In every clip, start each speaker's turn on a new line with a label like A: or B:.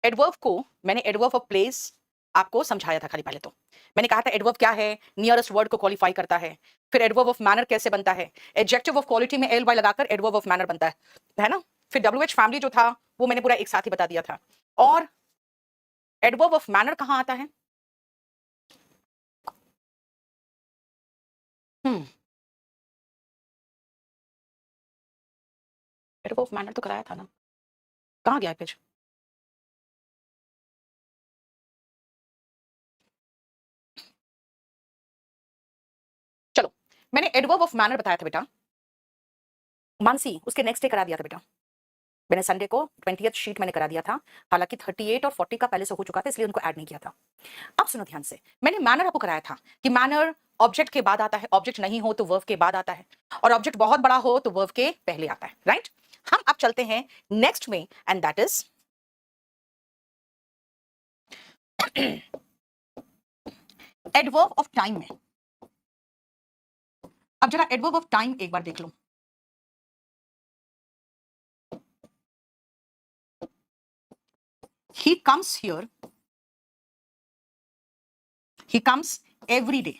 A: Adverb को मैंने adverb of place आपको समझाया था खाली पहले तो। मैंने कहा था एडवर्ब क्या है, नियरेस्ट वर्ड को क्वालिफाई करता है। फिर एडवर्ब ऑफ मैनर कैसे बनता है, एडजेक्टिव ऑफ क्वालिटी में एल वाई लगाकर एडवर्ब ऑफ मैनर बनता है ना। फिर डब्ल्यूएच फैमिली जो था वो मैंने पूरा एक साथ ही बता दिया था। और एडवर्ब ऑफ मैनर कहां आता है? एडवर्ब ऑफ मैनर तो कराया था ना, कहां गया पेज? चलो, मैंने एडवर्ब ऑफ मैनर बताया था बेटा, मानसी उसके नेक्स्ट डे करा दिया था बेटा। मैंने संडे को 20th शीट मैंने करा दिया था, हालांकि 38 और 40 का पहले से हो चुका था इसलिए उनको ऐड नहीं किया था। अब सुनो ध्यान से, मैंने मैनर आपको कराया था कि मैनर ऑब्जेक्ट के बाद आता है, ऑब्जेक्ट नहीं हो तो वर्ब के बाद आता है, और ऑब्जेक्ट बहुत बड़ा हो तो वर्ब के पहले आता है, राइट। हम अब चलते हैं नेक्स्ट में, and that is adverb of time में। अब जरा एडवर्ब ऑफ टाइम एक बार देख लो। He comes here, he comes every day.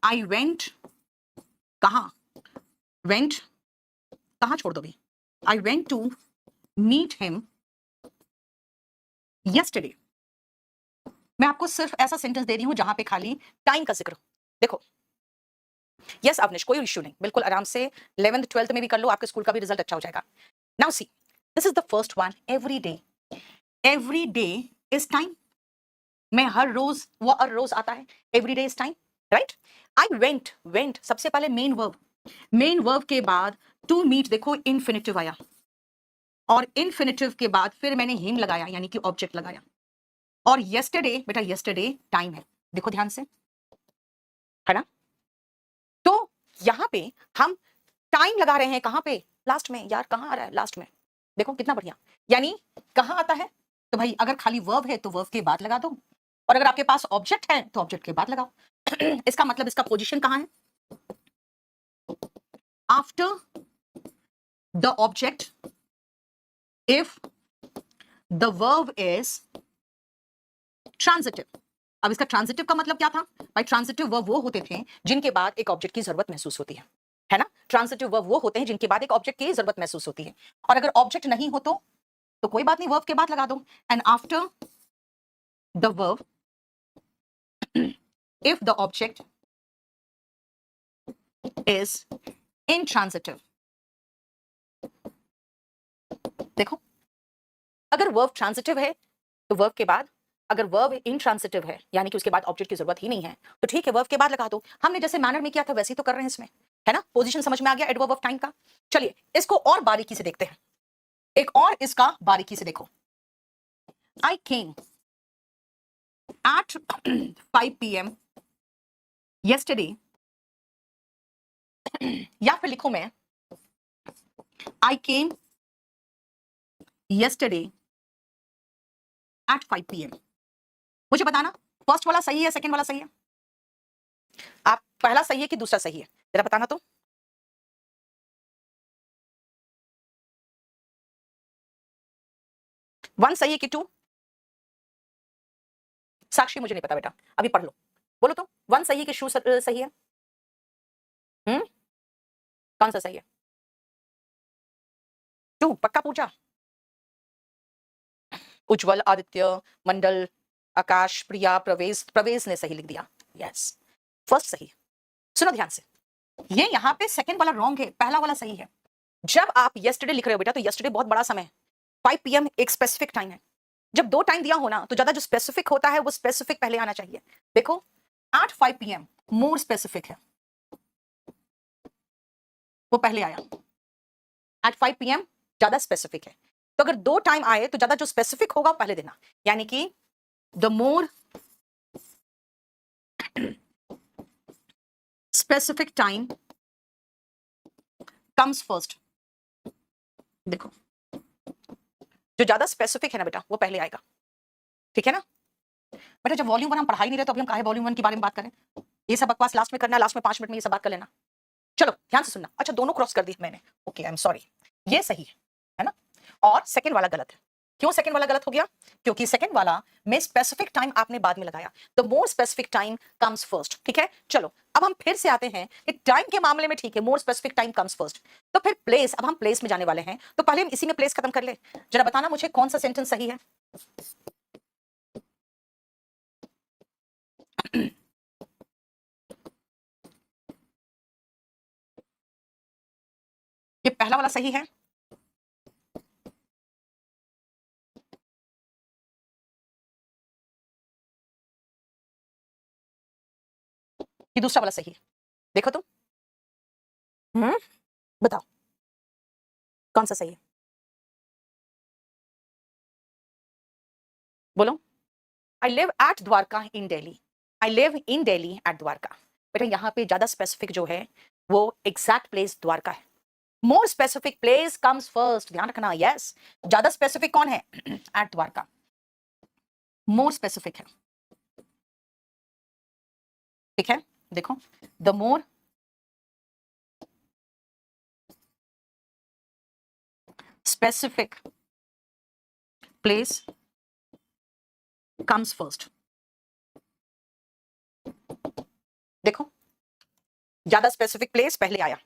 A: I went, कहां? Went, कहां छोड़ दो भी? I went to meet him yesterday. मैं आपको सिर्फ ऐसा सेंटेंस दे रही हूं जहां पे खाली टाइम का जिक्र। देखो, यस अवनिश, कोई इश्यू नहीं, बिल्कुल आराम से 11th 12th में भी कर लो, आपके स्कूल का भी रिजल्ट अच्छा हो जाएगा। Now see, this is the first one, every day. Every day is time. मैं हर रोज, वो हर रोज आता है, every day is time, right. I went, went सबसे पहले मेन वर्ब, मेन वर्ब के बाद टू मीट, देखो इन्फिनिटिव आया, और इन्फिनिटिव के बाद फिर मैंने हिम लगाया यानी कि ऑब्जेक्ट लगाया, और यस्टरडे, बेटा यस्टरडे टाइम है, देखो ध्यान से, है ना। तो यहां पे हम टाइम लगा रहे हैं, कहां पे? लास्ट में। यार कहां आ रहा है लास्ट में? देखो कितना बढ़िया, यानी कहां आता है? तो भाई अगर खाली वर्ब है तो वर्ब के बाद लगा दो, और अगर आपके पास ऑब्जेक्ट है तो ऑब्जेक्ट के बाद लगाओ। इसका मतलब इसका पोजीशन कहां है? After the object if the verb is transitive. अब इसका ट्रांजिटिव का मतलब क्या था भाई? ट्रांजिटिव वर्ब वो होते थे जिनके बाद एक ऑब्जेक्ट की जरूरत महसूस होती है ना। ट्रांजिटिव वर्ब वो होते हैं जिनके बाद एक ऑब्जेक्ट की जरूरत महसूस होती है, और अगर ऑब्जेक्ट नहीं हो तो कोई बात नहीं, वर्ब के बाद लगा दो। And after the verb if the object is intransitive। देखो, अगर वर्ब ट्रांजिटिव है तो वर्ब के बाद, अगर वर्ब इंट्रांसिटिव है यानी कि उसके बाद ऑब्जेक्ट की जरूरत ही नहीं है, तो ठीक है वर्ब के बाद लगा दो। हमने जैसे मैनर में किया था वैसे ही तो कर रहे हैं इसमें, है ना। पोजीशन समझ में आ गया एडवर्ब ऑफ टाइम का। चलिए इसको और बारीकी से देखते हैं, एक और इसका बारीकी से देखो। आई केम at 5 p.m. yesterday, या फिर लिखो मैं I came yesterday at 5 p.m. मुझे बताना फर्स्ट वाला सही है, सेकंड वाला सही है? आप पहला सही है कि दूसरा सही है, जरा बताना तो। वन सही है कि टू? साक्षी मुझे नहीं पता बेटा, अभी पढ़ लो, बोलो तो वन सही है कि शू सही है? कौन सा सही है? टू पक्का पूछा? उज्जवल, आदित्य, मंडल, आकाश, प्रिया, प्रवेश, प्रवेश ने सही लिख दिया, यस फर्स्ट सही। सुनो ध्यान से, ये यहाँ पे सेकंड वाला रॉन्ग है, पहला वाला सही है। जब आप यस्टरडे लिख रहे हो बेटा तो यस्टरडे बहुत बड़ा समय है, 5 पीएम एक स्पेसिफिक टाइम है। जब दो टाइम दिया हो ना तो ज्यादा जो स्पेसिफिक होता है वो स्पेसिफिक पहले आना चाहिए। देखो एट 5 पीएम मोर स्पेसिफिक है, वो पहले आया। एट 5 पीएम ज्यादा स्पेसिफिक है, तो अगर दो टाइम आए तो ज्यादा जो स्पेसिफिक होगा पहले देना, यानी कि the more specific time comes first. देखो जो ज्यादा स्पेसिफिक है ना बेटा वो पहले आएगा, ठीक है ना बेटा। जब वॉल्यूम 1 हम पढ़ा ही नहीं रहे तो अभी हम काहे वॉल्यूम 1 के बारे में बात करें? ये सब बकवास लास्ट में करना, लास्ट में 5 मिनट में ये सब बात कर लेना। चलो ध्यान से सुनना। अच्छा दोनों क्रॉस कर दी मैंने, ओके आई एम सॉरी, ये सही है और सेकंड वाला गलत है। क्यों सेकंड वाला गलत हो गया? क्योंकि सेकंड वाला में स्पेसिफिक टाइम आपने बाद में लगाया। The more specific time comes first. ठीक है, चलो अब हम फिर से आते हैं कि टाइम के मामले में ठीक है, more specific time comes first. तो फिर प्लेस, अब हम प्लेस में जाने वाले हैं, तो पहले हम इसी में प्लेस खत्म कर ले। जरा बताना मुझे कौन सा सेंटेंस सही है। ये पहला वाला सही है, ये दूसरा वाला सही है। देखो तुम, बताओ कौन सा सही है, बोलो। I live at Dwarka in Delhi. I live in Delhi at Dwarka. बेटा यहाँ पे ज्यादा स्पेसिफिक जो है वो एग्जैक्ट प्लेस द्वारका है। More specific place comes first, ध्यान रखना। यस, ज्यादा स्पेसिफिक कौन है? एट द्वारका, मोर स्पेसिफिक है। ठीक है, देखो, the more specific place comes first. देखो, ज्यादा स्पेसिफिक प्लेस पहले आया।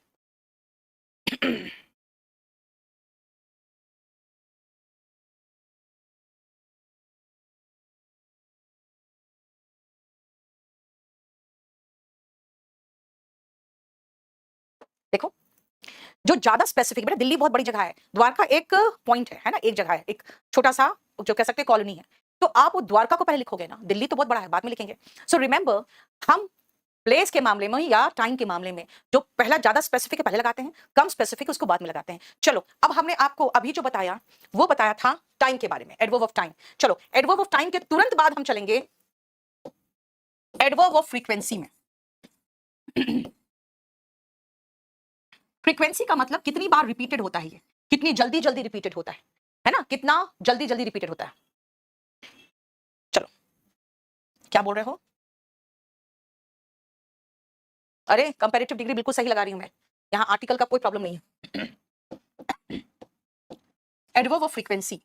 A: देखो, जो ज्यादा स्पेसिफिक, बेटा दिल्ली बहुत बड़ी जगह है, द्वारका एक पॉइंट है ना, एक जगह है, एक छोटा सा जो कह सकते हैं कॉलोनी है। तो आप वो द्वारका को पहले लिखोगे ना, दिल्ली तो बहुत बड़ा है, बाद में लिखेंगे। सो रिमेंबर, हम प्लेस के मामले में या टाइम के मामले में जो पहला ज्यादा स्पेसिफिक है पहले लगाते हैं, कम स्पेसिफिक उसको बाद में लगाते हैं। चलो अब हमने आपको अभी जो बताया वो बताया था टाइम के बारे में, एडवर्ब ऑफ टाइम। चलो एडवर्ब ऑफ टाइम के तुरंत बाद हम चलेंगे एडवर्ब ऑफ फ्रीक्वेंसी में। फ्रीक्वेंसी का मतलब कितनी बार रिपीटेड होता है, ये कितनी जल्दी जल्दी रिपीटेड होता है ना, कितना जल्दी जल्दी रिपीटेड होता है। चलो, क्या बोल रहे हो? अरे कंपैरेटिव डिग्री बिल्कुल सही लगा रही हूं मैं, यहां आर्टिकल का कोई प्रॉब्लम नहीं है। एडवर्ब ऑफ फ्रीक्वेंसी,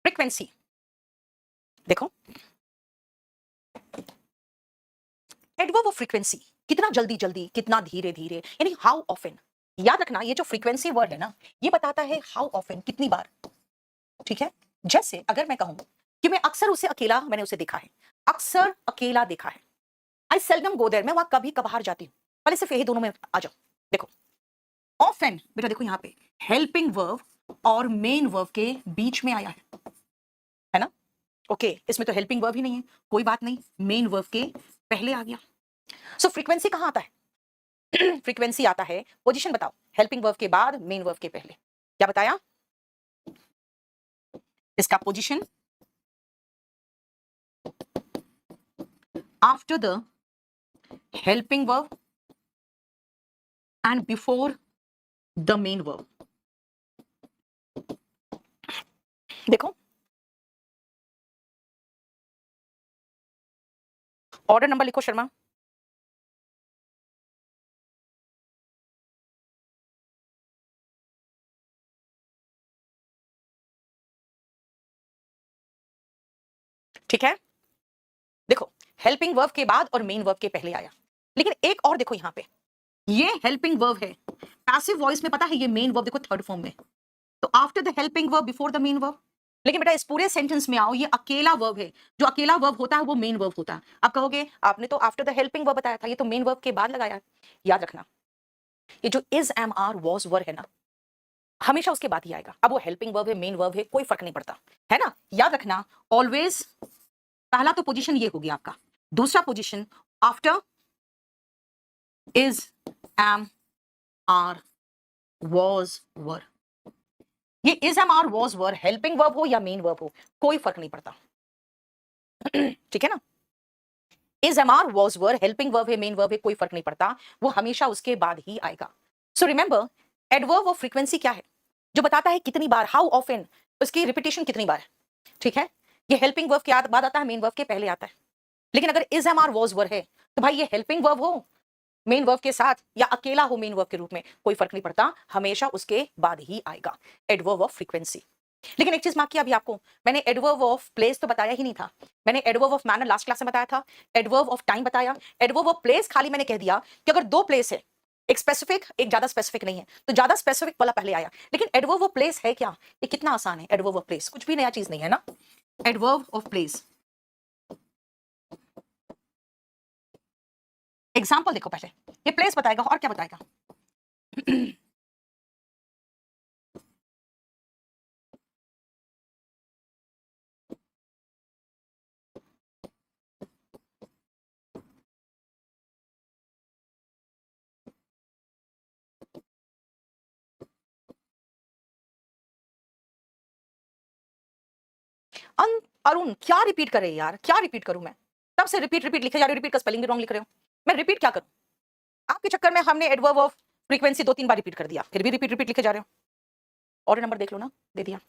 A: फ्रीक्वेंसी देखो, एडवर्ब ऑफ फ्रीक्वेंसी कितना जल्दी जल्दी, कितना धीरे धीरे, यानी हाउ ऑफन। याद रखना ये जो फ्रीक्वेंसी वर्ड है ना, ये बताता है हाउ ऑफन, कितनी बार। ठीक है, जैसे अगर मैं कहूं कि मैं अक्सर उसे अकेला, मैंने उसे देखा है, अक्सर अकेला देखा है। आई सेल्डम गो देयर, मैं वहां कभी कभार जाती हूं। पहले सिर्फ यही दोनों में आ जाओ। देखो ऑफन, बेटा देखो यहाँ पे हेल्पिंग वर्ब और मेन वर्ब के बीच में आया है ना। ओके, इसमें तो हेल्पिंग वर्ब ही नहीं है, कोई बात नहीं, मेन वर्ब के पहले आ गया। सो फ्रीक्वेंसी कहां आता है? फ्रीक्वेंसी आता है, पोजीशन बताओ, हेल्पिंग वर्ब के बाद मेन वर्ब के पहले। क्या बताया? इसका position after the helping verb and before the main verb. देखो ऑर्डर नंबर लिखो शर्मा। ठीक है, देखो हेल्पिंग वर्ब के बाद और मेन वर्ब के पहले आया। लेकिन एक और देखो, यहां पे ये हेल्पिंग वर्ब है, पैसिव वॉइस में पता है ये मेन वर्ब, देखो थर्ड फॉर्म में। तो after the helping verb before the main verb. लेकिन बेटा इस पूरे सेंटेंस में आओ, ये अकेला वर्ब है, जो अकेला वर्ब होता है वो मेन वर्ब होता है। आप कहोगे आपने तो आफ्टर द हेल्पिंग वर्ब बताया था, ये तो मेन वर्ब के बाद लगाया। याद रखना, ये जो is am are was were है ना, हमेशा उसके बाद ही आएगा। अब वो हेल्पिंग वर्ब है, मेन वर्ब है, कोई फर्क नहीं पड़ता, है ना। याद रखना ऑलवेज, पहला तो पोजीशन ये हो गया आपका। दूसरा position after is, am, are, was, were. ये is, am, are, was, were helping verb हो या मेन वर्ब हो, कोई फर्क नहीं पड़ता। ठीक है ना। Is, am, are, was, were helping verb है, मेन वर्ब है, कोई फर्क नहीं पड़ता, वो हमेशा उसके बाद ही आएगा। So remember, adverb of frequency क्या है, जो बताता है कितनी बार, हाउ ऑफन, उसकी रिपीटेशन कितनी बार है। ठीक है, ये हेल्पिंग वर्ब के बाद आता है, मेन वर्ब के पहले आता है। लेकिन अगर is, am, are, was, were है तो भाई ये हेल्पिंग वर्ब हो मेन वर्ब के साथ या अकेला हो मेन वर्ब के रूप में, कोई फर्क नहीं पड़ता, हमेशा उसके बाद ही आएगा। Adverb of frequency. लेकिन एक चीज मार्क किया अभी आपको, मैंने एडवर्ब ऑफ प्लेस तो बताया ही नहीं था। मैंने adverb of manner last class में बताया था, एडवर्ब ऑफ टाइम बताया, एडवर्ब ऑफ प्लेस खाली मैंने कह दिया कि अगर दो प्लेस है, एक स्पेसिफिक एक ज्यादा स्पेसिफिक नहीं है, तो ज्यादा स्पेसिफिक वाला पहले आया। लेकिन एडवर्ब ऑफ प्लेस है क्या, ये कितना आसान है। एडवर्ब ऑफ प्लेस कुछ भी नया चीज नहीं है ना। एडवर्ब ऑफ प्लेस एग्जाम्पल देखो पहले, ये प्लेस बताएगा और क्या बताएगा। अरुण क्या रिपीट करे यार, क्या रिपीट करूं मैं, तब से रिपीट रिपीट लिखे जा रहे हो, रिपीट का स्पेलिंग भी रॉन्ग लिख रहे हो, मैं रिपीट क्या करूं। आपके चक्कर में हमने adverb of frequency 2-3 bar repeat कर दिया, फिर भी रिपीट रिपीट लिखे जा रहे हो। और नंबर देख लो ना, दे दिया।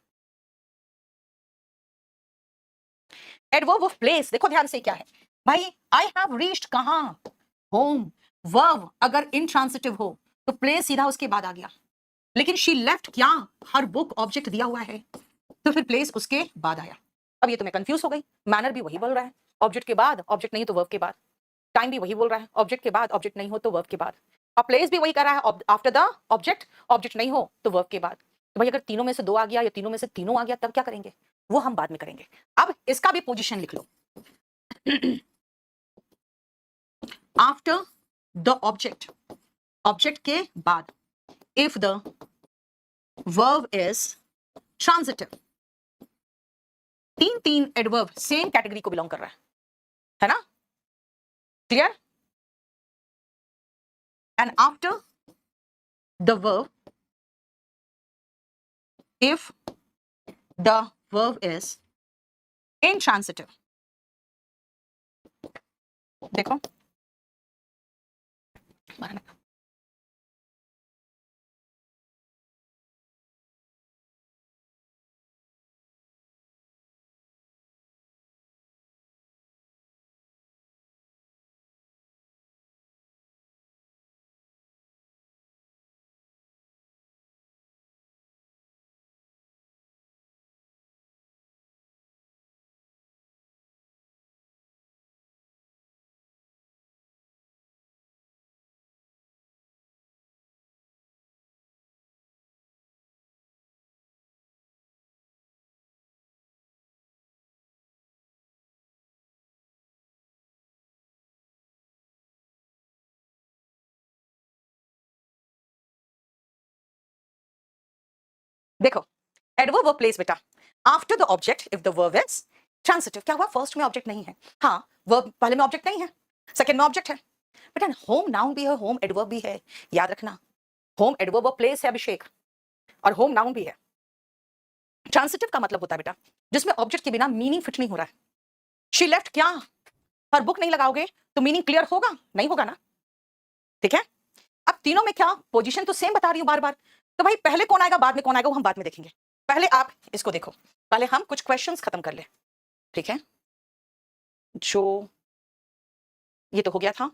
A: एडवर्ब ऑफ प्लेस देखो ध्यान से क्या है भाई, आई हैव रीच्ड कहां, होम। वर्ब अगर इंट्रांसिटिव हो तो प्लेस सीधा उसके बाद आ गया, लेकिन शी लेफ्ट क्या, हर बुक ऑब्जेक्ट दिया हुआ है, तो फिर प्लेस उसके बाद आया। अब ये तो मैं कंफ्यूज हो गई, मैनर भी वही बोल रहा है ऑब्जेक्ट के बाद, ऑब्जेक्ट नहीं तो वर्ब के बाद। टाइम भी वही बोल रहा है ऑब्जेक्ट के बाद, ऑब्जेक्ट नहीं हो तो वर्ब के बाद। अब प्लेस भी वही कर रहा है आफ्टर द ऑब्जेक्ट, ऑब्जेक्ट नहीं हो तो वर्ब के बाद। तो भाई अगर तीनों में से दो आ गया या तीनों में से तीनों आ गया तब क्या करेंगे, वो हम बाद में करेंगे। अब इसका भी पोजीशन लिख लो। आफ्टर द ऑब्जेक्ट, ऑब्जेक्ट के बाद, if the verb is transitive. तीन तीन एडवर्ब सेम कैटेगरी को बिलोंग कर रहा है ना, clear. And after the verb, if the verb is intransitive, देखो देखो एडवर्ब ऑफ प्लेस बेटा, after the object if the verb is transitive. क्या हुआ, फर्स्ट में ऑब्जेक्ट नहीं है, हाँ वर्ब पहले में ऑब्जेक्ट नहीं है, सेकंड में ऑब्जेक्ट है। बेटा होम नाउन भी है, होम एडवर्ब भी है, याद रखना। होम एडवर्ब ऑफ प्लेस है अभिषेक, और होम नाउन भी है। ट्रांसिटिव का मतलब होता है बेटा जिसमें ऑब्जेक्ट के बिना मीनिंग फिट नहीं हो रहा है। शी लेफ्ट क्या, पर बुक नहीं लगाओगे तो मीनिंग क्लियर होगा नहीं होगा ना, ठीक है। अब तीनों में क्या पोजीशन तो सेम बता रही हूं बार बार, तो भाई पहले कौन आएगा बाद में कौन आएगा वो हम बाद में देखेंगे। पहले आप इसको देखो, पहले हम कुछ क्वेश्चंस खत्म कर ले, ठीक है। जो ये तो हो गया था।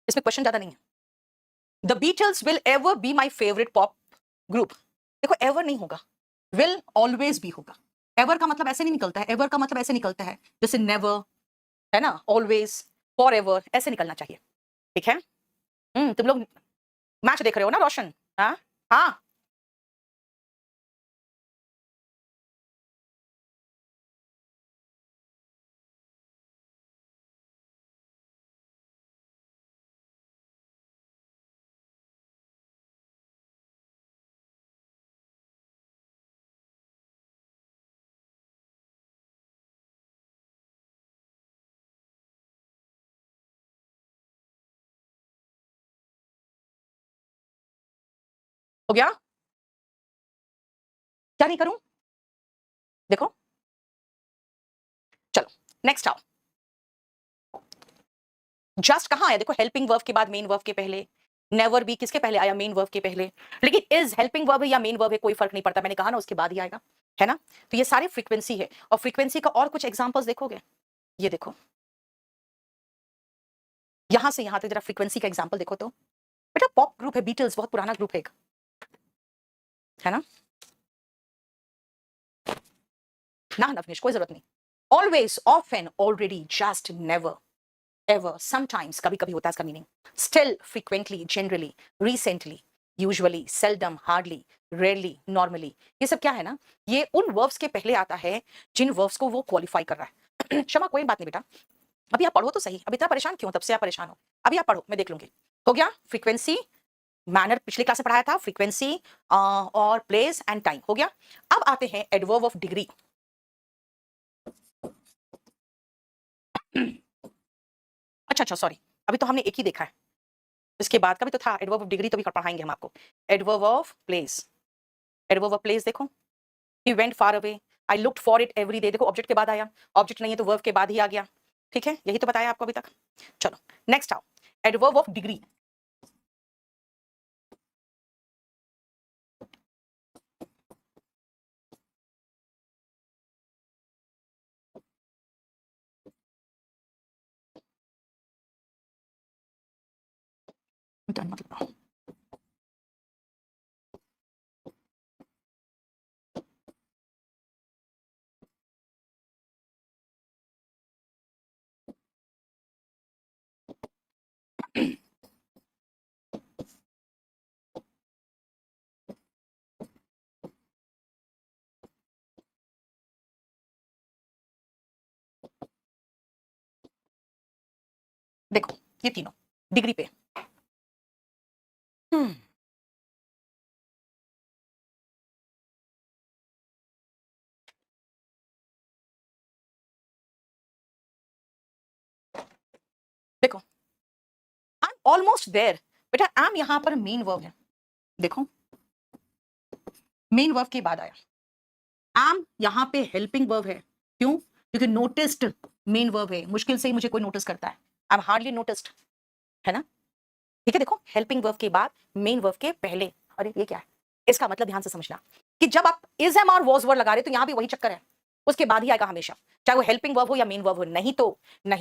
A: इसमें क्वेश्चन ज्यादा नहीं है। The Beatles will ever be my favourite pop group. देखो एवर नहीं होगा, विल ऑलवेज भी होगा। एवर का मतलब ऐसे नहीं निकलता है, एवर का मतलब ऐसे निकलता है जैसे नेवर, है ना, ऑलवेज, फॉर एवर, ऐसे निकलना चाहिए, ठीक है। तुम लोग मैच देख रहे हो ना रोशन, हाँ हाँ। हो गया? क्या नहीं करूं? देखो, चलो नेक्स्ट आओ। जस्ट कहाँ आया? देखो, हेल्पिंग वर्ब के बाद मेन वर्ब के पहले, नेवर भी किसके पहले आया? मेन वर्ब के पहले। लेकिन इज हेल्पिंग वर्ब है या मेन वर्ब है, कोई फर्क नहीं पड़ता, मैंने कहा ना उसके बाद ही आएगा, है ना? तो ये सारे फ्रीक्वेंसी है, और फ्रीक्वेंसी का और कुछ एग्जांपल्स देखोगे? ये देखो, यहां से यहां तक जरा फ्रीक्वेंसी का एग्जांपल देखो तो। बेटा पॉप ग्रुप है, बीटल्स बहुत पुराना ग्रुप है एक, है ना? ना नवनीश, कोई जरूरत नहीं। Always, often, already, just, never, ever, sometimes, कभी कभी होता है इसका meaning, still, frequently, generally, recently, usually, seldom, hardly, rarely, normally. ये सब क्या है ना, ये उन वर्ब्स के पहले आता है जिन वर्ब्स को वो क्वालिफाई कर रहा है। क्षमा, कोई बात नहीं बेटा, अभी आप पढ़ो तो सही, अभी इतना परेशान क्यों? तब से आप परेशान हो, अभी आप पढ़ो, मैं देख लूंगी। हो गया? फ्रीक्वेंसी, मैनर पिछले क्लास में पढ़ाया था, फ्रीक्वेंसी और प्लेस एंड टाइम, हो गया। अब आते हैं एडवर्ब ऑफ डिग्री। अच्छा अच्छा, सॉरी, अभी तो हमने एक ही देखा है, इसके बाद का भी तो था एडवर्ब ऑफ डिग्री, तो भी पढ़ाएंगे हम आपको। Adverb of place, adverb of place देखो, he went far away, I looked for it every day, देखो ऑब्जेक्ट के बाद आया, ऑब्जेक्ट नहीं है तो वर्ब के बाद ही आ गया, ठीक है? यही तो बताया आपको अभी तक। चलो नेक्स्ट आओ, एडवर्ब ऑफ डिग्री। मतलब देखो, ये तीनों डिग्री पे। हम्म, देखो, आई एम ऑलमोस्ट देयर, बेटा आई एम यहां पर मेन वर्ब है, देखो मेन वर्ब के बाद आया, आई एम यहां पे हेल्पिंग वर्ब है, क्यों? क्योंकि नोटिस्ड मेन वर्ब है, मुश्किल से ही मुझे कोई नोटिस करता है, आई एम हार्डली नोटिस्ड, है ना? ठीक है, देखो हेल्पिंग वर्ब के बाद मेन वर्ब के पहले, अरे ये क्या है? इसका मतलब ध्यान से समझना कि जब आप इज एम और वॉज वर्ड लगा रहे तो यहां भी वही चक्कर है, उसके बाद ही आएगा हमेशा, चाहे वो हेल्पिंग वर्ब हो या मेन वर्ब हो, नहीं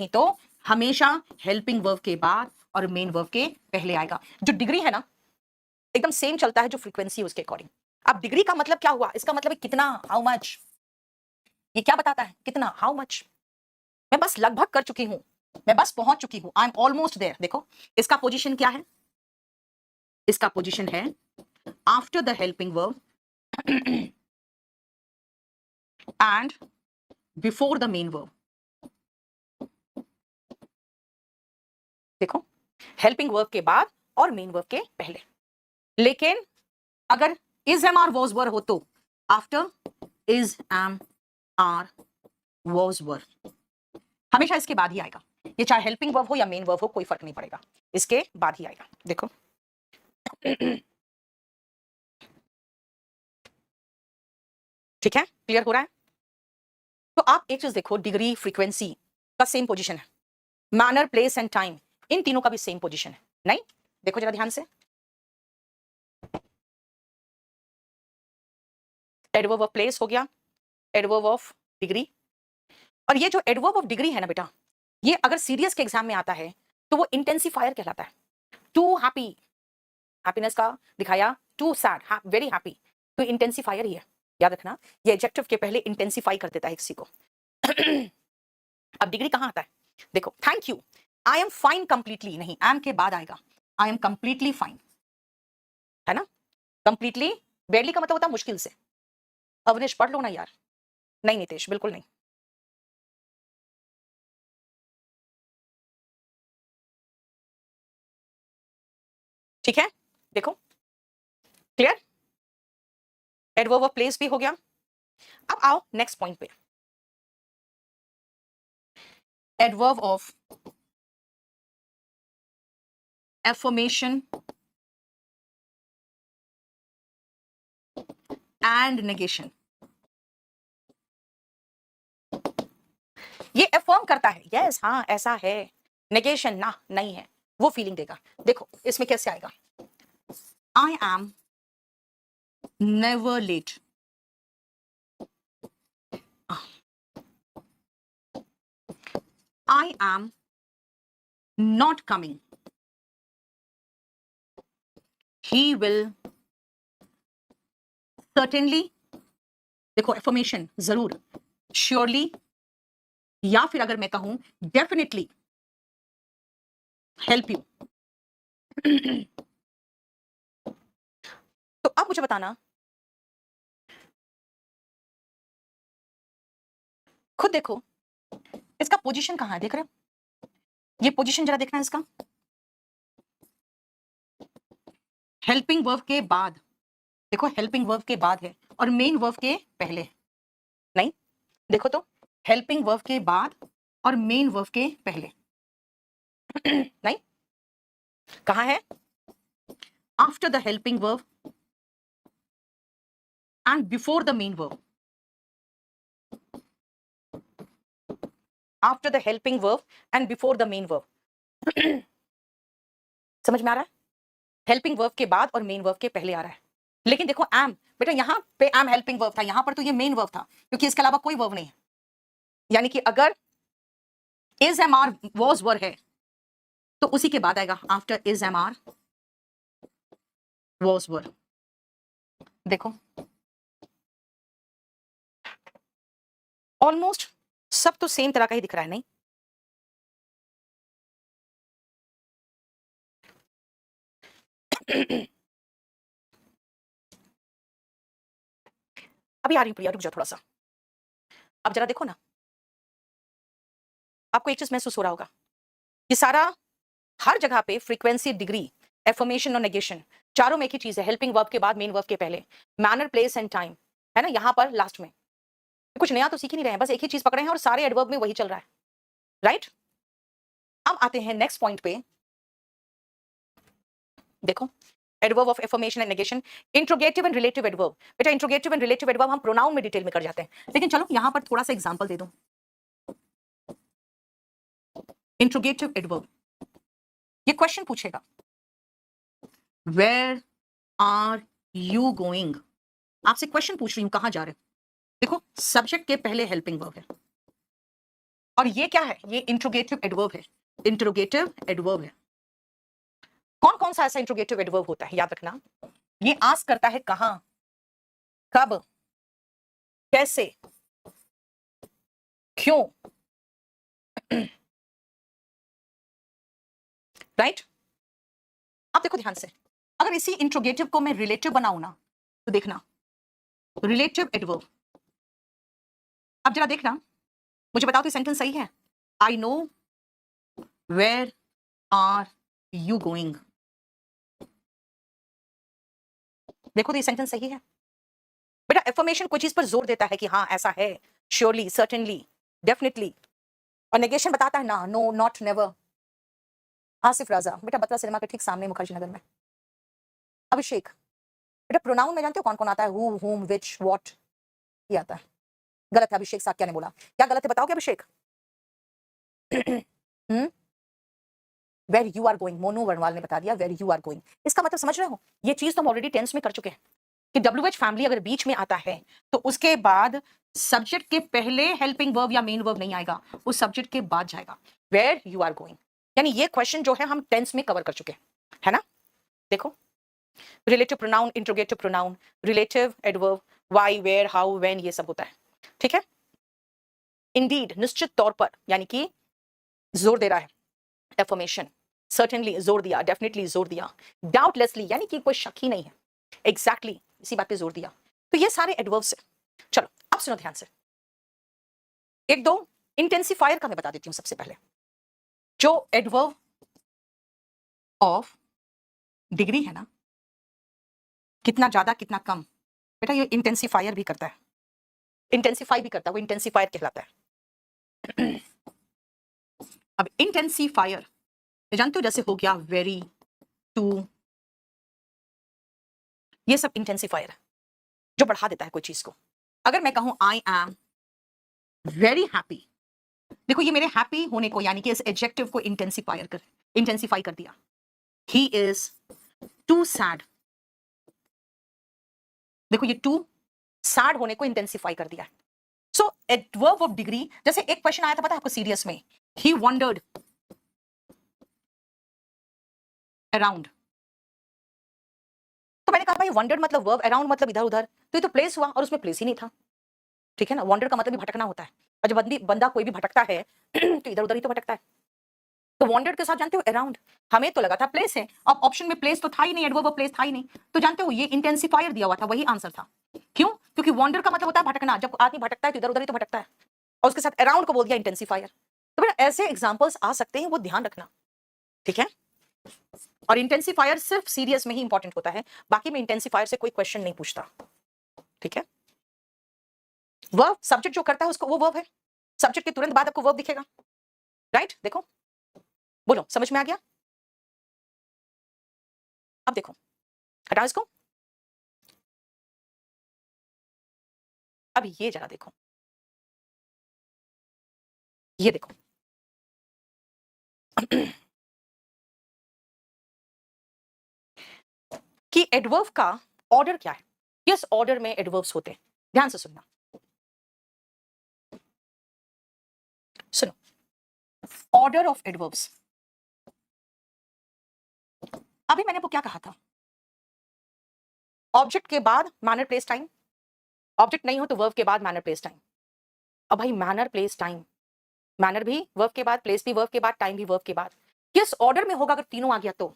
A: तो हमेशा हेल्पिंग वर्ब के बाद और मेन वर्ब के पहले आएगा। जो डिग्री है ना, एकदम सेम चलता है जो फ्रीक्वेंसी है उसके अकॉर्डिंग। अब डिग्री का मतलब क्या हुआ? इसका मतलब है कितना, हाउ मच। ये क्या बताता है? कितना, हाउ मच। मैं बस लगभग कर चुकी हूं, मैं बस पहुंच चुकी हूं, आई एम ऑलमोस्ट देयर। देखो इसका पोजीशन क्या है? इसका पोजीशन है after the helping verb and before the main verb. देखो, हेल्पिंग वर्ब के बाद और मेन वर्ब के पहले। लेकिन अगर is am are was were हो तो after is am are was were, हमेशा इसके बाद ही आएगा। ये चाहे हेल्पिंग वर्ब हो या मेन वर्ब हो, कोई फर्क नहीं पड़ेगा, इसके बाद ही आएगा। देखो ठीक है, क्लियर हो रहा है? तो आप एक चीज देखो, डिग्री फ्रीक्वेंसी का सेम पोजीशन है, manner place and time in तीनों का भी सेम पोजीशन है, नहीं? देखो जरा ध्यान से, एडवर्ब ऑफ प्लेस हो गया, एडवर्ब ऑफ डिग्री, और ये जो एडवर्ब ऑफ डिग्री है ना बेटा, ये अगर सीरियस के एग्जाम में आता है तो वो इंटेंसिफायर कहलाता है। टू हैप्पी, हैप्पीनेस का दिखाया, टू सैड, वेरी हैप्पी, तो इंटेंसिफायर ही है, याद रखना, ये एडजेक्टिव के पहले इंटेंसिफाई कर देता है किसी को। अब डिग्री कहां आता है? देखो, thank you, I am fine completely, नहीं आई एम के बाद आएगा, आई एम कंप्लीटली फाइन, है ना? कंप्लीटली, बेरली का मतलब होता है मुश्किल से। अवनिश पढ़ लो ना यार, नहीं नितेश बिल्कुल नहीं। ठीक है, देखो क्लियर, एडवर्ब ऑफ प्लेस भी हो गया। अब आओ नेक्स्ट पॉइंट पे, adverb of affirmation and negation. ये अफर्म करता है, यस हाँ ऐसा है, नेगेशन ना नहीं है, वो फीलिंग देगा। देखो इसमें कैसे आएगा, I am never late, I am not coming, he will certainly, देखो एफर्मेशन जरूर, श्योरली, या फिर अगर मैं कहूं डेफिनेटली हेल्प यू। तो अब मुझे बताना, खुद देखो इसका पोजीशन कहां है, देख रहे हो ये पोजीशन, जरा देखना है इसका, हेल्पिंग वर्ब के बाद, देखो हेल्पिंग वर्ब के बाद है और मेन वर्ब के पहले नहीं, देखो तो हेल्पिंग वर्ब के बाद और मेन वर्ब के पहले नहीं, कहां है, after the helping verb and before the main verb, after the helping verb and before the main verb. समझ में आ रहा है, हेल्पिंग वर्ब के बाद और मेन वर्ब के पहले आ रहा है। लेकिन देखो एम, बेटा यहाँ पे एम हेल्पिंग वर्ब था, यहाँ पर तो ये मेन वर्ब था, क्योंकि इसके अलावा कोई वर्ब नहीं है। यानी कि अगर is am are was were है तो उसी के बाद आएगा, after is am are was were. देखो ऑलमोस्ट सब तो सेम तरह का ही दिख रहा है, नहीं अभी आ रही प्रिया, रुक जाओ थोड़ा सा। अब जरा देखो ना, आपको एक चीज महसूस हो रहा होगा, ये सारा हर जगह पे फ्रीक्वेंसी, डिग्री, एफर्मेशन और नेगेशन, चारों में एक ही चीज है, हेल्पिंग वर्ब के बाद मेन वर्ब के पहले, मैनर, प्लेस एंड टाइम, है ना, यहां पर लास्ट में। कुछ नया तो सीख ही नहीं रहे हैं, बस एक ही चीज पकड़े हैं और सारे एडवर्ब में वही चल रहा है, राइट। अब आते हैं नेक्स्ट पॉइंट पे, देखो adverb of affirmation and negation, interrogative and relative adverb. बेटा इंट्रोगेटिव एंड रिलेटिव एडवर्ब हम प्रोनाउन में डिटेल में कर जाते हैं, लेकिन चलो यहां पर थोड़ा सा एग्जांपल दे दूं। इंट्रोगेटिव एडवर्ब, ये क्वेश्चन पूछेगा, वेयर आर यू गोइंग, आपसे क्वेश्चन पूछ रही हूं कहां जा रहे हो, देखो सब्जेक्ट के पहले हेल्पिंग वर्ब है और ये क्या है, ये इंट्रोगेटिव एडवर्ब है, इंट्रोगेटिव एडवर्ब है। कौन कौन सा ऐसा इंट्रोगेटिव एडवर्ब होता है, याद रखना, ये आस्क करता है कहां, कब, कैसे, क्यों, राइट। अब देखो ध्यान से, अगर इसी इंट्रोगेटिव को मैं रिलेटिव बनाऊं ना, तो देखना रिलेटिव एडवर्ब, अब जरा देखना, मुझे बताओ तो सेंटेंस सही है, I know where are you going, देखो तो ये सेंटेंस सही है। बेटा एफर्मेशन कोई चीज पर जोर देता है कि हाँ ऐसा है, श्योरली, सर्टेनली, डेफिनेटली, और नेगेशन बताता है ना, नो, नॉट, नेवर। आसिफ राजा, बेटा बत्रा सिनेमा के ठीक सामने मुखर्जी नगर में। अभिषेक, बेटा प्रोनाउन में जानते हो कौन कौन आता है, हु, हुम, विच, व्हाट, ये आता है। गलत है अभिषेक, साक्या ने बोला, क्या गलत है बताओगे Abhishek? Where you are going, Monu Varnwal ने बता दिया वेर यू आर गोइंग। इसका मतलब समझ रहे हो, ये चीज तो हम ऑलरेडी टेंस में कर चुके हैं कि WH फैमिली अगर बीच में आता है तो उसके बाद सब्जेक्ट के पहले हेल्पिंग वर्ब या मेन वर्ब नहीं आएगा, उस सब्जेक्ट के बाद जाएगा, वेर यू आर गोइंग। यानी ये क्वेश्चन जो है हम टेंस में कवर कर चुके हैं, है ना। देखो relative pronoun, interrogative pronoun, relative adverb, why, where, how, when, ये सब होता है, ठीक है। इंडीड, निश्चित तौर पर, यानी कि जोर दे रहा है, एफर्मेशन, सर्टेनली जोर दिया, डेफिनेटली जोर दिया, डाउटलेसली यानी कि कोई शक ही नहीं है, एग्जैक्टली इसी बात पे जोर दिया। तो ये सारे एडवर्ब्स हैं। चलो अब सुनो ध्यान से, एक दो इंटेंसिफायर का मैं बता देती हूं सबसे पहले, जो एडवर्ब ऑफ डिग्री है ना, कितना ज्यादा कितना कम, बेटा ये इंटेंसिफायर भी करता है, इंटेंसिफाई भी करता है, वो इंटेंसिफायर कहलाता है। अब इंटेंसिफायर जानते हो, जैसे हो गया वेरी, टू, ये सब इंटेंसिफायर है। जो बढ़ा देता है कोई चीज को। अगर मैं कहूं आई एम वेरी हैप्पी, देखो ये मेरे हैप्पी होने को यानी कि इस एडजेक्टिव को इंटेंसिफाई कर दिया। ही इज टू सैड, देखो ये टू सैड होने को इंटेंसिफाई कर दिया। सो एडवर्ब ऑफ डिग्री, जैसे एक क्वेश्चन आया था पता है आपको सीरियस में, ही वंडर्ड अराउंड, तो मैंने कहा भाई वंडर्ड मतलब वर्ब, अराउंड मतलब इधर उधर, तो ये तो प्लेस हुआ और उसमें प्लेस ही नहीं था। ठीक है ना, वंडर का मतलब भी भटकना होता है, और जब बंदा कोई भी भटकता है तो इधर उधर ही तो भटकता है। तो वॉन्डेड के साथ जानते हो अराउंड, हमें तो लगा था प्लेस है, अब ऑप्शन में प्लेस तो था ही नहीं, एडवर्ब ऑफ प्लेस था ही नहीं, तो जानते हो ये इंटेंसिफायर दिया हुआ था, वही आंसर था। क्यों? क्योंकि वॉन्डर का मतलब होता है भटकना, जब आदमी भटकता है तो इधर उधर ही तो भटकता है, और उसके साथ अराउंड को बोल दिया इंटेंसिफायर। तो बेटा ऐसे एग्जांपल्स आ सकते हैं, वो ध्यान रखना। ठीक है, और इंटेंसिफायर सिर्फ सीरियस में ही इंपॉर्टेंट होता है, बाकी में इंटेंसिफायर से कोई क्वेश्चन नहीं पूछता। ठीक है, वर्ब सब्जेक्ट जो करता है उसको वो वर्ब है, सब्जेक्ट के तुरंत बाद आपको वर्ब दिखेगा। राइट, देखो बोलो समझ में आ गया? अब देखो हटाओ इसको, अब ये जरा देखो, ये देखो कि एडवर्ब का ऑर्डर क्या है, किस ऑर्डर में एडवर्ब्स होते हैं, ध्यान से सुनना। सुनो, ऑर्डर ऑफ एडवर्ब्स, अभी मैंने वो क्या कहा था, ऑब्जेक्ट के बाद मैनर प्लेस टाइम, ऑब्जेक्ट नहीं हो तो वर्ब के बाद मैनर प्लेस टाइम। अब भाई मैनर प्लेस टाइम, मैनर भी वर्ब के बाद, प्लेस भी वर्ब के बाद, टाइम भी वर्ब के बाद, किस ऑर्डर में होगा अगर तीनों आ गया तो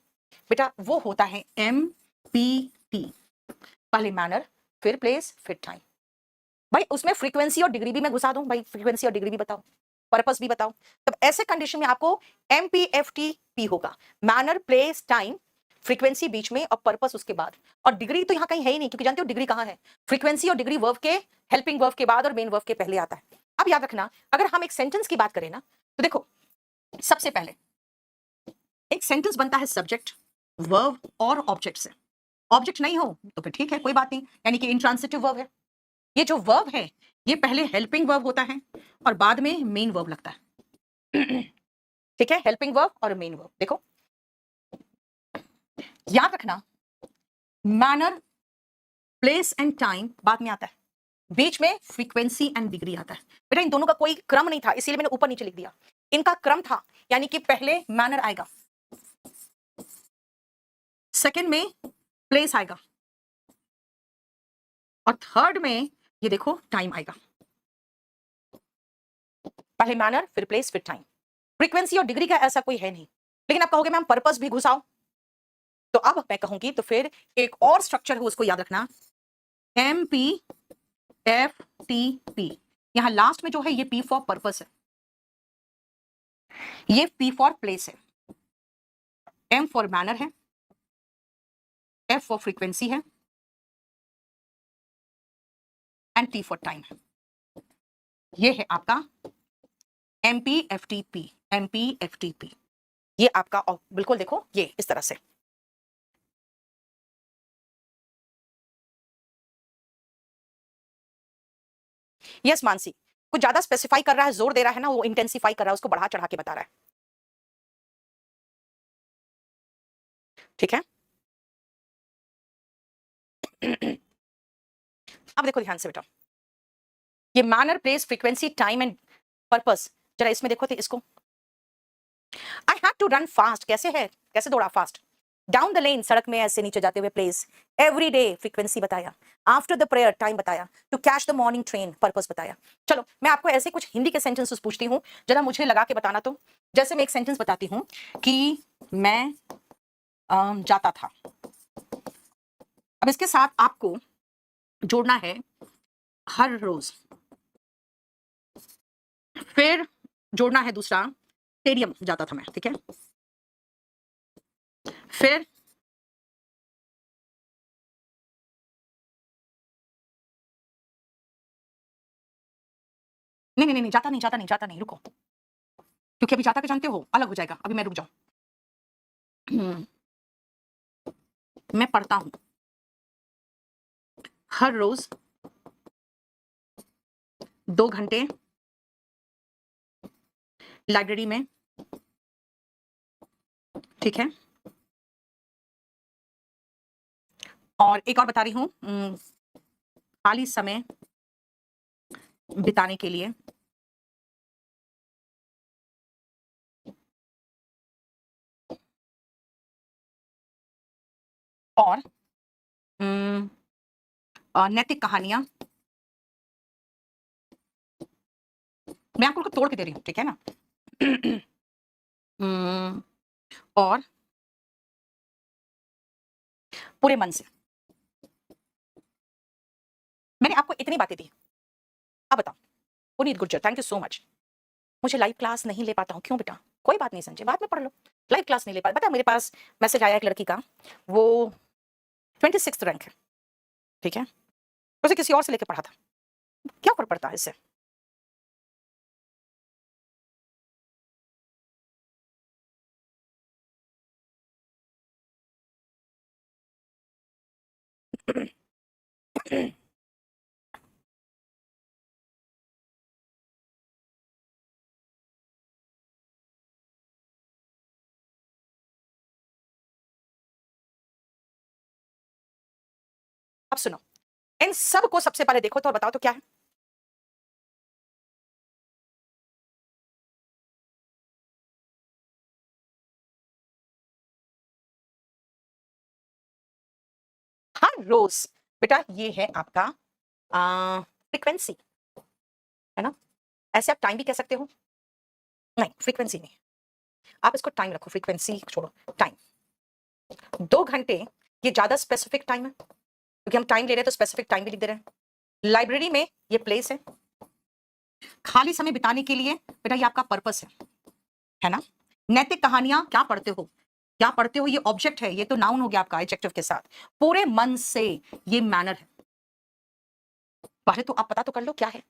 A: बेटा वो होता है MPT, पहले मैनर फिर प्लेस फिर टाइम। भाई उसमें फ्रीक्वेंसी और डिग्री भी मैं घुसा दूं, भाई फ्रीक्वेंसी और डिग्री भी बताओ, पर्पस भी बताओ, तब ऐसे कंडीशन में आपको MPFTP होगा, मैनर प्लेस टाइम, फ्रीक्वेंसी बीच में और पर्पस उसके बाद, और डिग्री तो यहाँ कहीं है ही नहीं, क्योंकि जानते हो डिग्री कहाँ है, फ्रीक्वेंसी और डिग्री वर्ब के हेल्पिंग वर्ब के बाद और मेन वर्ब के पहले आता है। अब याद रखना, अगर हम एक सेंटेंस की बात करें ना, तो देखो सबसे पहले एक सेंटेंस बनता है सब्जेक्ट, वर्ब और ऑब्जेक्ट से, ऑब्जेक्ट नहीं हो तो फिर ठीक है कोई बात नहीं, यानी कि इंट्रांसिटिव वर्ब है। ये जो वर्ब है ये पहले हेल्पिंग वर्ब होता है और बाद में मेन वर्ब लगता है। ठीक है, हेल्पिंग वर्ब और मेन वर्ब। देखो याद रखना, मैनर प्लेस एंड टाइम बाद में आता है, बीच में फ्रीक्वेंसी एंड डिग्री आता है। बेटा इन दोनों का कोई क्रम नहीं था, इसीलिए मैंने ऊपर नीचे लिख दिया, इनका क्रम था, यानी कि पहले मैनर आएगा, सेकंड में प्लेस आएगा, और थर्ड में ये देखो टाइम आएगा, पहले मैनर फिर प्लेस फिर टाइम। फ्रीक्वेंसी और डिग्री का ऐसा कोई है नहीं, लेकिन आप कहोगे मैम पर्पस भी घुसाओ, तो अब मैं कहूंगी तो फिर एक और स्ट्रक्चर है उसको याद रखना, MPFTP, यहां लास्ट में जो है ये P फॉर पर्पस है, ये P फॉर प्लेस है, M फॉर मैनर है, F फॉर फ्रीक्वेंसी है, एंड T फॉर टाइम है। ये है आपका MPFTP, ये आपका बिल्कुल देखो ये इस तरह से। यस मानसी, कुछ ज्यादा स्पेसिफाई कर रहा है, जोर दे रहा है ना, वो इंटेंसिफाई कर रहा है, उसको बढ़ा चढ़ा के बता रहा है। ठीक है, अब देखो ध्यान से बेटा, ये manner place frequency time and purpose, जरा इसमें देखो तो इसको, I had to run fast, कैसे है, कैसे दौड़ा फास्ट, डाउन द लेन सड़क में ऐसे नीचे जाते हुए, प्लेस एवरी डे फ्रीक्वेंसी बताया, आफ्टर द प्रेयर टाइम बताया, to catch the morning train purpose बताया। चलो मैं आपको ऐसे कुछ हिंदी के सेंटेंसेस पूछती हूँ, जरा मुझे लगा के बताना। तो जैसे मैं एक सेंटेंस बताती हूँ कि मैं जाता था, अब इसके साथ आपको जोड़ना है हर रोज, फिर जोड़ना है दूसरा स्टेडियम जाता था मैं, ठीक है, फिर नहीं नहीं नहीं, जाता नहीं, रुको, क्योंकि अभी जाता का जानते हो अलग हो जाएगा, अभी मैं रुक जाऊं। मैं पढ़ता हूं, हर रोज 2 घंटे लाइब्रेरी में, ठीक है। और एक और बता रही हूं, खाली समय बिताने के लिए और नैतिक कहानियां, मैं आपको उनको तोड़ के दे रही हूं, ठीक है ना। उम, और पूरे मन से। मैंने आपको इतनी बातें दी, अब बताओ। Puneet Gurjar, thank you so much. मुझे लाइव क्लास नहीं ले पाता हूँ, क्यों बेटा? कोई बात नहीं संजय, बाद में पढ़ लो। लाइव क्लास नहीं ले पाता। पता, मेरे पास मैसेज आया एक लड़की का, वो 26th रैंक है, ठीक है। उसे किसी और से लेके पढ़ा था, क्या फर्क पड़ता है इससे? अब सुनो, इन सब को सबसे पहले देखो तो और बताओ तो क्या है। हर रोज बेटा ये है आपका फ्रीक्वेंसी, है ना। ऐसे आप टाइम भी कह सकते हो, नहीं फ्रीक्वेंसी नहीं, आप इसको टाइम रखो, फ्रीक्वेंसी छोड़ो, टाइम। 2 घंटे ये ज्यादा स्पेसिफिक टाइम है, क्योंकि हम टाइम ले रहे हैं तो स्पेसिफिक टाइम भी लिख दे रहे हैं। लाइब्रेरी में ये प्लेस है, खाली समय बिताने के लिए बेटा ये आपका पर्पस है ना। नैतिक कहानियां क्या पढ़ते हो, क्या पढ़ते हो, ये ऑब्जेक्ट है, ये तो नाउन हो गया आपका एडजेक्टिव के साथ। पूरे मन से, ये मैनर है। पहले तो आप पता तो कर लो क्या है।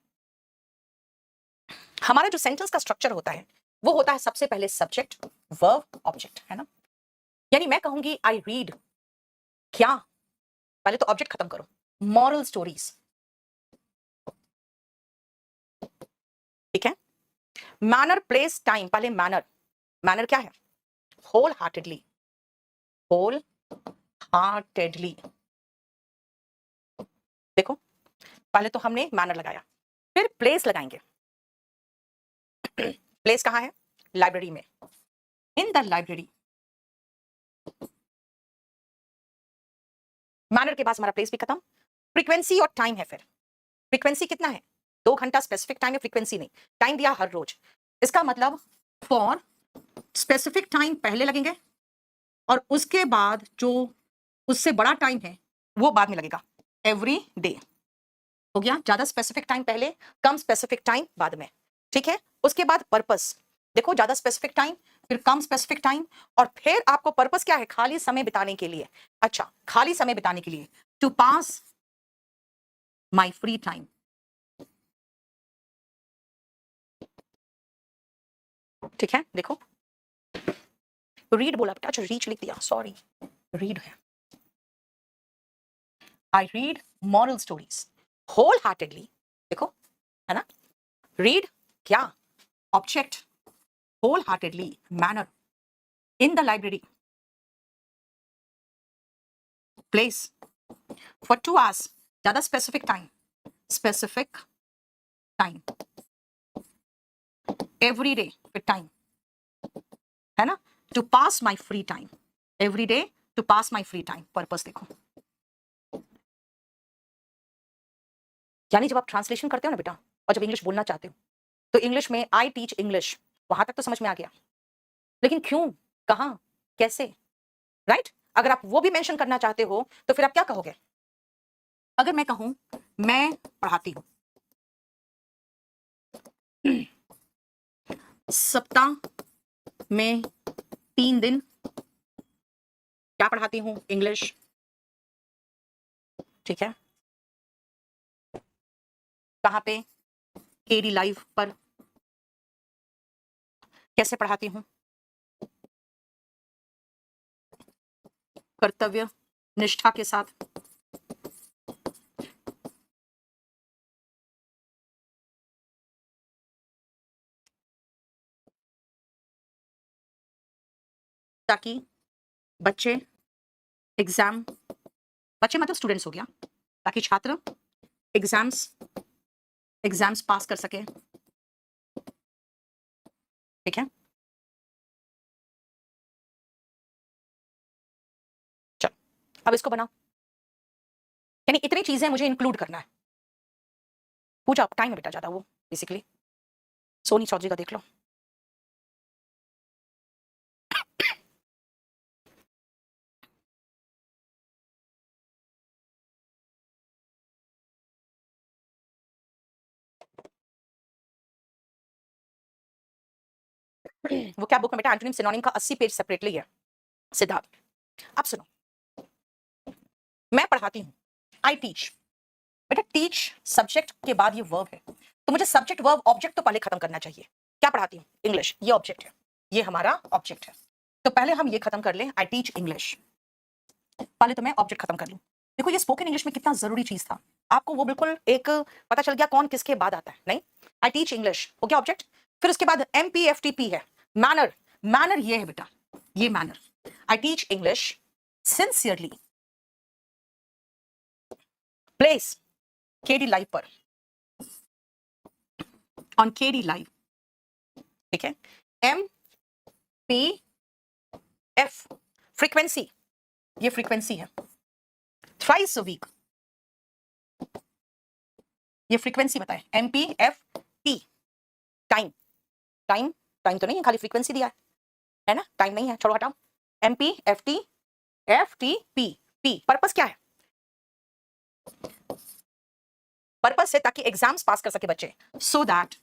A: हमारा जो सेंटेंस का स्ट्रक्चर होता है वो होता है सबसे पहले सब्जेक्ट, वर्ब, ऑब्जेक्ट, है ना। यानी मैं कहूंगी आई रीड, क्या, पहले तो ऑब्जेक्ट खत्म करो, मॉरल स्टोरीज, ठीक है। मैनर, प्लेस, टाइम, पहले मैनर। मैनर क्या है? Wholeheartedly, wholeheartedly. देखो, पहले तो हमने मैनर लगाया, फिर प्लेस लगाएंगे। प्लेस कहां है? लाइब्रेरी में, इन द लाइब्रेरी। मैनर के पास हमारा प्लेस भी खत्म, फ्रीक्वेंसी और टाइम है। फिर फ्रीक्वेंसी कितना है? 2 घंटा स्पेसिफिक टाइम है, फ्रीक्वेंसी नहीं। टाइम दिया हर रोज, इसका मतलब फॉर स्पेसिफिक टाइम पहले लगेंगे, और उसके बाद जो उससे बड़ा टाइम है वो बाद में लगेगा, एवरी डे। हो गया, ज्यादा स्पेसिफिक टाइम पहले, कम स्पेसिफिक टाइम बाद में, ठीक है। उसके बाद पर्पस, देखो ज्यादा स्पेसिफिक टाइम, फिर कम स्पेसिफिक टाइम, और फिर आपको पर्पस क्या है? खाली समय बिताने के लिए। अच्छा, खाली समय बिताने के लिए, to pass my free time, ठीक है। देखो, रीड बोला बेटा, अच्छा रीच लिख दिया, सॉरी, रीड है। I read moral stories wholeheartedly, देखो, है ना। रीड क्या? Object, wholeheartedly, manner, in the library, place, for 2 hours, ज्यादा specific time, specific time, every day फिर टाइम, है ना। To pass my free time, every day to pass my free time, purpose देखो। यानी जब आप translation करते हो ना बेटा, और जब इंग्लिश बोलना चाहते हो, तो इंग्लिश में आई टीच इंग्लिश, वहां तक तो समझ में आ गया, लेकिन क्यों, कहां, कैसे, राइट। अगर आप वो भी मेंशन करना चाहते हो तो फिर आप क्या कहोगे? अगर मैं कहूं मैं पढ़ाती हूं, सप्ताह में 3 दिन क्या पढ़ाती हूं? इंग्लिश, ठीक है। कहां पे? केडी लाइव पर। कैसे पढ़ाती हूं? कर्तव्य निष्ठा के साथ, ताकि बच्चे एग्जाम, बच्चे मतलब स्टूडेंट्स हो गया, ताकि छात्र एग्जाम्स पास कर सके। ठीक है, चलो अब इसको बनाओ, यानी इतनी चीजें मुझे इंक्लूड करना है। पूजा टाइम है बेटा ज्यादा, वो बेसिकली सोनी चौधरी का देख लो। वो क्या बुक में बेटा, एंटोनिम सिनोनिम का 80 पेज सेपरेटली है सिद्धार्थ। अब सुनो, मैं पढ़ाती हूँ, आई टीच। बेटा टीच सब्जेक्ट के बाद ये वर्ब है, तो मुझे सब्जेक्ट वर्ब ऑब्जेक्ट तो पहले खत्म करना चाहिए। क्या पढ़ाती हूँ? इंग्लिश, ये ऑब्जेक्ट है, ये हमारा ऑब्जेक्ट है। तो पहले हम ये खत्म कर लें, आई टीच इंग्लिश। पहले तो मैं ऑब्जेक्ट खत्म कर लूं। देखो ये स्पोकन इंग्लिश में कितना जरूरी चीज था, आपको वो बिल्कुल एक पता चल गया कौन किसके बाद आता है। नहीं, आई टीच इंग्लिश हो गया ऑब्जेक्ट। फिर उसके बाद MPFTP है, मैनर। मैनर ये है बेटा, ये मैनर। आई teach English sincerely, place KD live पर, ऑन KD लाइव। ठीक है, MPF फ्रीक्वेंसी, ये फ्रीक्वेंसी है, थ्राइस अ वीक, ये फ्रीक्वेंसी बताए। MPFT टाइम, टाइम टाइम तो नहीं है, खाली फ्रीक्वेंसी दिया है ना, टाइम नहीं है, छोड़ो हटाओ। MPFTFTP, P पर्पस क्या है? पर्पस है ताकि एग्जाम्स पास कर सके बच्चे, so that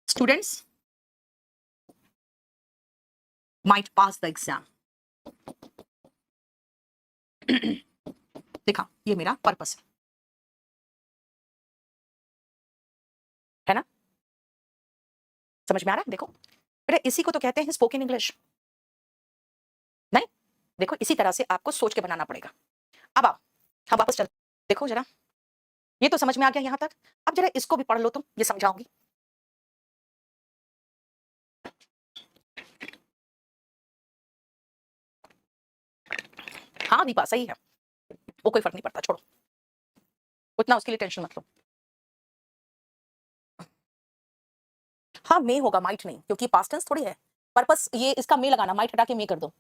A: students might pass the exam. देखा, ये मेरा पर्पस है ना, समझ में आ रहा है? देखो बेटा इसी को तो कहते हैं स्पोकन इंग्लिश। नहीं, देखो इसी तरह से आपको सोच के बनाना पड़ेगा। अब आओ हम वापस चल, देखो जरा, ये तो समझ में आ गया यहां तक। अब जरा इसको भी पढ़ लो तुम, ये समझाऊंगी। हाँ दीपा सही है, वो कोई फर्क नहीं पड़ता, छोड़ो, उतना उसके लिए टेंशन मत लो। हाँ मे होगा, माइट नहीं, क्योंकि पास्ट टेंस थोड़ी है। पर्पस ये इसका मे लगाना, माइट हटा के मे कर दो।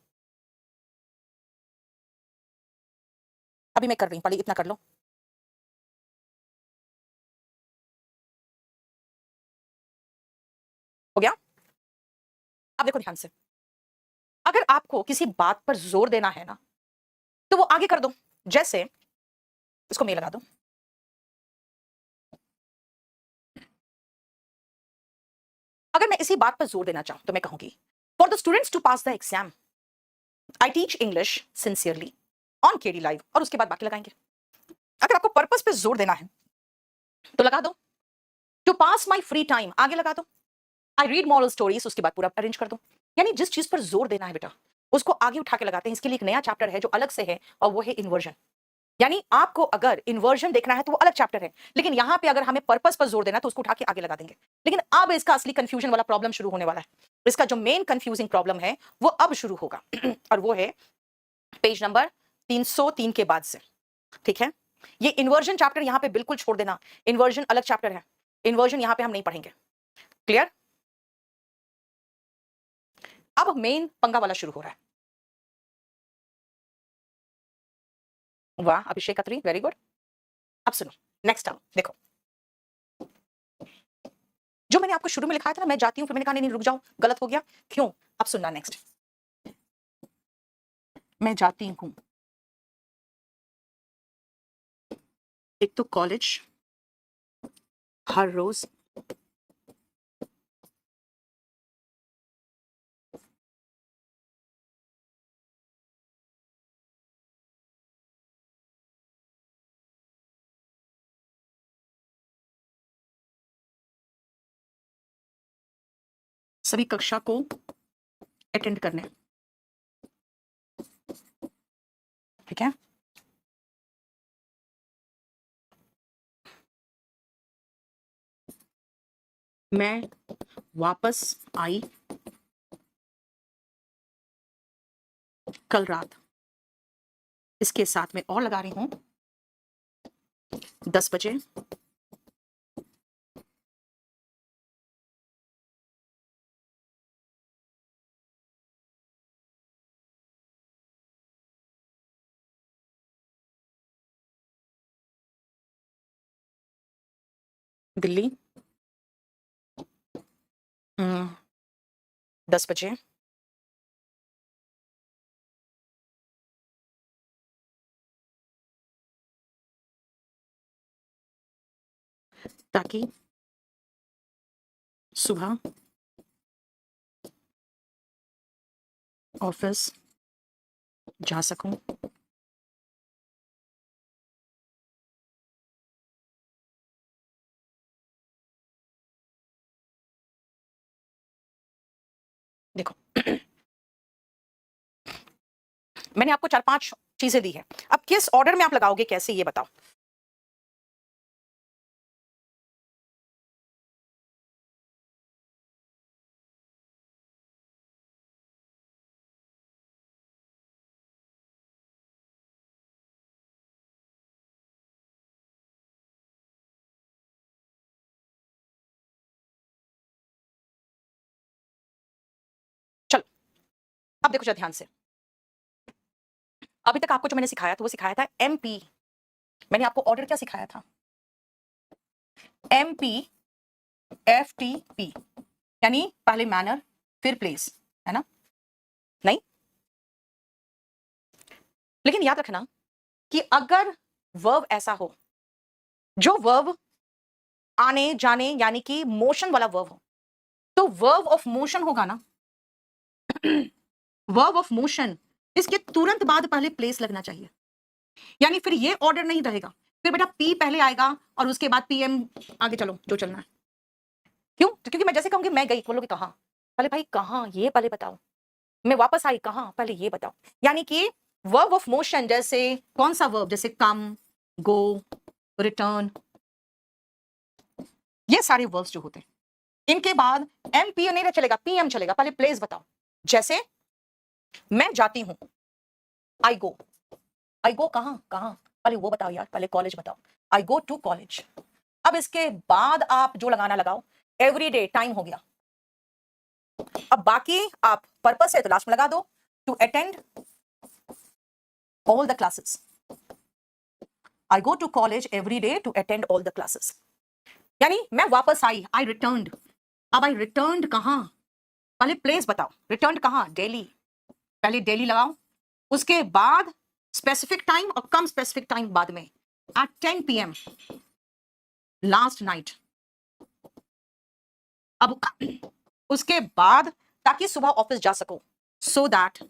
A: अभी मैं कर रही हूँ, पहले इतना कर लो। हो गया? अब देखो ध्यान से, अगर आपको किसी बात पर जोर देना है ना, तो वो आगे कर दो। जैसे इसको मे लगा दो, अगर मैं इसी बात पर जोर देना चाहूं तो मैं कहूंगी for the students to pass the exam I teach English sincerely on KD live, और उसके बाद बाकी लगाएंगे। अगर आपको पर्पस पे जोर देना है तो लगा दो to pass my free time, आगे लगा दो आई रीड मॉरल स्टोरीज, उसके बाद पूरा अरेंज कर दो। यानी जिस चीज पर जोर देना है बेटा उसको आगे उठा के लगाते हैं। इसके लिए एक नया चैप्टर है जो अलग से है, और वो है इन्वर्जन। यानी आपको अगर इन्वर्जन देखना है तो वो अलग चैप्टर है, लेकिन यहां पे अगर हमें पर्पस पर जोर देना है तो उसको उठा के आगे लगा देंगे। लेकिन अब इसका असली कंफ्यूजन वाला प्रॉब्लम शुरू होने वाला है। इसका जो मेन कंफ्यूजिंग प्रॉब्लम है वो अब शुरू होगा और वो है पेज नंबर 303 के बाद से। ठीक है, ये इन्वर्जन चैप्टर यहां पे बिल्कुल छोड़ देना, इन्वर्जन अलग चैप्टर है, इन्वर्जन यहां पे हम नहीं पढ़ेंगे। क्लियर? अब मेन पंगा वाला शुरू हो रहा है। वाह अभिषेक अत्री, वेरी गुड। अब सुनो, नेक्स्ट आओ, देखो जो मैंने आपको शुरू में लिखाया था ना, मैं जाती हूं, फिर मैंने कहा नहीं रुक जाओ, गलत हो गया। क्यों? अब सुनना नेक्स्ट, मैं जाती हूं, एक तो कॉलेज हर रोज, सभी कक्षा को अटेंड करने। ठीक है, मैं वापस आई कल रात। इसके साथ में और लगा रही हूं 10 बजे दिल्ली, 10 बजे ताकि सुबह ऑफिस जा सकूं। देखो मैंने आपको 4-5 चीजें दी है, अब किस ऑर्डर में आप लगाओगे, कैसे, ये बताओ। चलो अब देखो जरा ध्यान से, अभी तक आपको जो मैंने सिखाया था वो सिखाया था एमपी। मैंने आपको ऑर्डर क्या सिखाया था, एमपी एफटीपी, यानी पहले मैनर फिर प्लेस, है ना? नहीं, लेकिन याद रखना कि अगर वर्ब ऐसा हो जो वर्ब आने जाने यानी कि मोशन वाला वर्ब हो, तो वर्ब ऑफ मोशन होगा ना वर्ब ऑफ मोशन, इसके तुरंत बाद पहले प्लेस लगना चाहिए, यानी फिर ये ऑर्डर नहीं रहेगा, फिर बेटा पी पहले आएगा और उसके बाद पीएम, आगे चलो जो चलना है। क्यों? तो क्योंकि मैं जैसे कहूंगी मैं गई, बोलोगे कहां, पहले भाई कहां ये पहले बताओ, मैं वापस आई कहां, पहले ये बताओ। यानी कि वर्ब ऑफ मोशन, जैसे कौन सा वर्ब, जैसे कम, गो, रिटर्न, ये सारे वर्ब्स जो होते हैं इनके बाद एम पी नहीं चलेगा, पीएम चलेगा, पहले प्लेस बताओ। जैसे मैं जाती हूं, आई गो, आई गो कहां कहां, पहले वो बताओ यार, पहले कॉलेज बताओ, आई गो टू कॉलेज। अब इसके बाद आप जो लगाना लगाओ, एवरीडे टाइम हो गया। अब बाकी आप पर्पस है तो लास्ट में लगा दो, to attend all the classes. I go to college every day to attend all the classes. यानी मैं वापस आई, I returned. अब I returned कहां, पहले प्लेस बताओ, returned कहां, दिल्ली, पहले दिल्ली लगाओ, उसके बाद स्पेसिफिक टाइम और कम स्पेसिफिक टाइम बाद में, at 10 PM लास्ट नाइट। अब उसके बाद ताकि सुबह ऑफिस जा सको, so that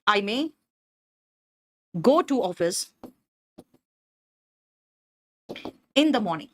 A: I may go to office in the morning.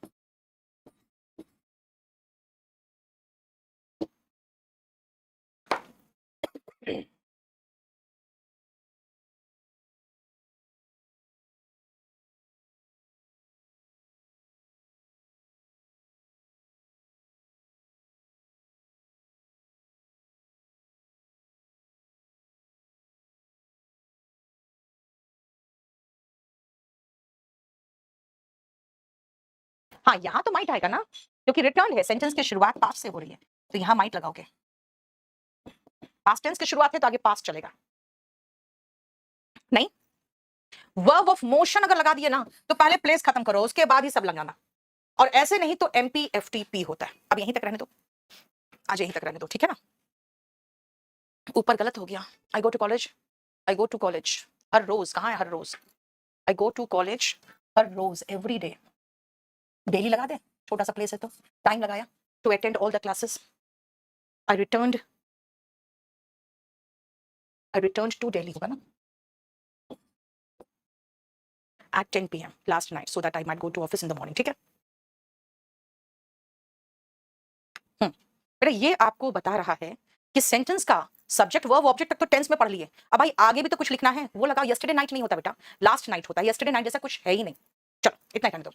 A: हाँ यहां तो माइट आएगा ना, क्योंकि रिटर्न है, सेंटेंस की शुरुआत पास्ट से हो रही है, तो यहां माइट लगाओगे। पास्ट टेंस की शुरुआत है तो आगे पास्ट चलेगा। नहीं, वर्ब ऑफ मोशन अगर लगा दिए ना तो पहले प्लेस खत्म करो, उसके बाद ही सब लगाना, और ऐसे नहीं तो एमपी एफटीपी होता है। अब यहीं तक रहने दो, आज यहीं तक रहने दो, ठीक है ना? ऊपर गलत हो गया, I go to college, I go to college हर रोज, कहां है हर रोज, आई गो टू कॉलेज हर रोज, एवरी डे, डेली लगा दे, छोटा सा प्लेस है तो टाइम लगाया, to attend all the classes, I returned to Delhi होगा ना, at 10 PM last night so that I might go to office in the morning, ठीक है? बेटा ये आपको बता रहा है कि सेंटेंस का सब्जेक्ट वर्ब ऑब्जेक्ट तक तो टेंस में पढ़ लिए, अब भाई आगे भी तो कुछ लिखना है, वो लगाओ। यस्टरडे नाइट नहीं होता बेटा, लास्ट नाइट होता है, यस्टरडे नाइट जैसा कुछ है ही नहीं। चलो इतना ही करने दो।